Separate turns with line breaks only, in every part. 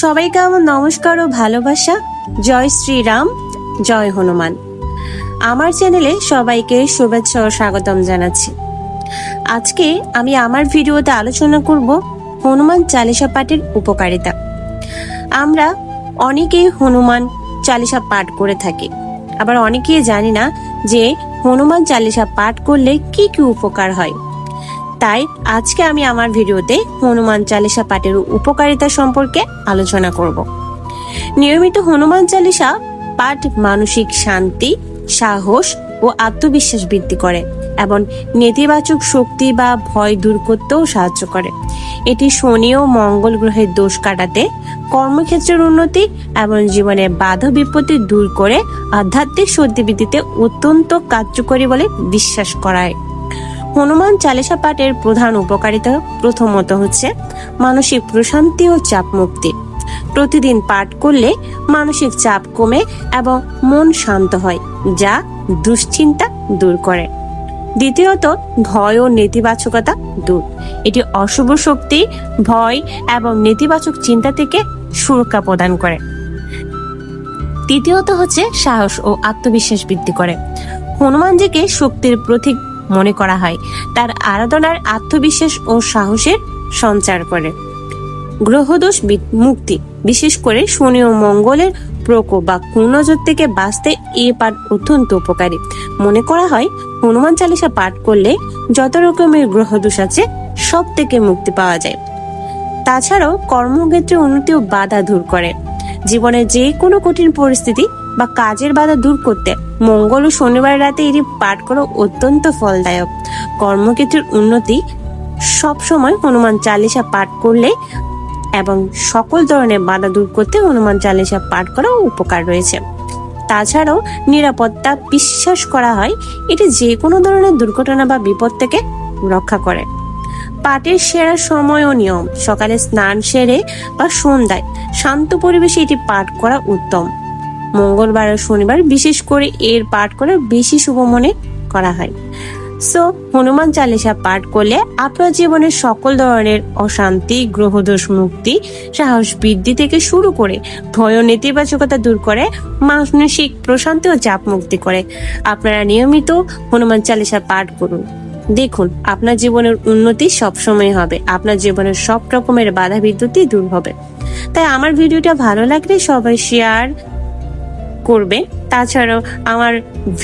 সবাইকে আমার নমস্কার ও ভালোবাসা। জয় শ্রীরাম, জয় হনুমান। আমার চ্যানেলে সবাইকে শুভেচ্ছা ও স্বাগতম জানাচ্ছি। আজকে আমি আমার ভিডিওতে আলোচনা করব হনুমান চালিসা পাঠের উপকারিতা। আমরা অনেকেই হনুমান চালিসা পাঠ করে থাকি, আবার অনেকেই জানি না যে হনুমান চালিসা পাঠ করলে কি কি উপকার হয়। তাই আজকে আমি আমার ভিডিওতে হনুমান চালিসা পাঠের উপকারিতা সম্পর্কে আলোচনা করব। নিয়মিত হনুমান চালিসা পাঠ মানসিক শান্তি, সাহস ও আত্মবিশ্বাস বৃদ্ধি করে এবং নেতিবাচক শক্তি বা ভয় দূর করতেও সাহায্য করে। এটি শনি ও মঙ্গল গ্রহের দোষ কাটাতে, কর্মক্ষেত্রের উন্নতি এবং জীবনে বাধা বিপত্তি দূর করে আধ্যাত্মিক শক্তিবৃদ্ধিতে অত্যন্ত কার্যকরী বলে বিশ্বাস করা হয়। হনুমান চালিসা পাঠের প্রধান উপকারিতা প্রথমত হচ্ছে মানসিক প্রশান্তি ও চাপ মুক্তি। প্রতিদিন পাঠ করলে মানসিক চাপ কমে এবং মন শান্ত হয়, যা দুশ্চিন্তা দূর করে। দ্বিতীয়ত ভয় ও নেতিবাচকতা দূর। এটি অশুভ শক্তি, ভয় এবং নেতিবাচক চিন্তা থেকে সুরক্ষা প্রদান করে। তৃতীয়ত হচ্ছে সাহস ও আত্মবিশ্বাস বৃদ্ধি করে। হনুমানজিকে শক্তির প্রতীক মনে করা হয়। তার আরাধনার আত্মবিশ্বাস ও সাহসের সঞ্চার করে। গ্রহদোষ মুক্তি, বিশেষ করে শনি ও মঙ্গলের প্রকোপ বা কুনজর থেকে বাঁচতে এই পাঠ অত্যন্ত উপকারী। মনে করা হয় হনুমান চালিসা পাঠ করলে যত রকমের গ্রহদোষ আছে সব থেকে মুক্তি পাওয়া যায়। তাছাড়াও কর্মক্ষেত্রে উন্নতি ও বাধা দূর করে। জীবনের যে কোনো কঠিন পরিস্থিতি বা কাজের বাধা দূর করতে মঙ্গল ও শনিবার রাতে এটি পাঠ করা অত্যন্ত ফলদায়ক। কর্মক্ষেত্রের উন্নতি সবসময় হনুমান চালিসা পাঠ করলে এবং সকল ধরনের বাধা দূর করতে হনুমান চালিসা পাঠ করা উপকার রয়েছে। তাছাড়াও নিরাপত্তা বিশ্বাস করা হয় এটি যে কোনো ধরনের দুর্ঘটনা বা বিপদ থেকে রক্ষা করে। পাঠের সেরা সময় ও নিয়ম: সকালে স্নান সেরে বা সন্ধ্যায় শান্ত পরিবেশে এটি পাঠ করা উত্তম। মঙ্গলবার ও শনিবার বিশেষ করে এর পাঠ করা বেশি শুভ মনে করা হয়। সো হনুমান চালিসা পাঠ করলে আপনার জীবনের সকল ধরনের অশান্তি, গ্রহদোষ মুক্তি, সাহস বৃদ্ধি থেকে শুরু করে ভয় ও নেতিবাচকতা দূর করে, মানসিক প্রশান্তি ও চাপ মুক্তি করে। আপনারা নিয়মিত হনুমান চালিসা পাঠ করুন, দেখুন আপনার জীবনের উন্নতি সবসময় হবে, আপনার জীবনের সব রকমের বাধা বিপত্তি দূর হবে। তাই আমার ভিডিওটা ভালো লাগলে সবাই শেয়ার করবে। তাছাড়াও আমার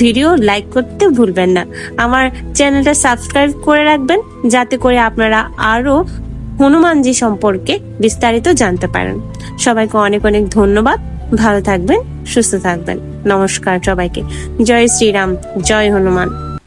ভিডিও লাইক করতে ভুলবেন না। আমার চ্যানেলটা সাবস্ক্রাইব করে রাখবেন, যাতে করে আপনারা আরো হনুমানজি সম্পর্কে বিস্তারিত জানতে পারেন। সবাইকে অনেক অনেক ধন্যবাদ। ভালো থাকবেন, সুস্থ থাকবেন। নমস্কার সবাইকে। জয় শ্রীরাম, জয় হনুমান।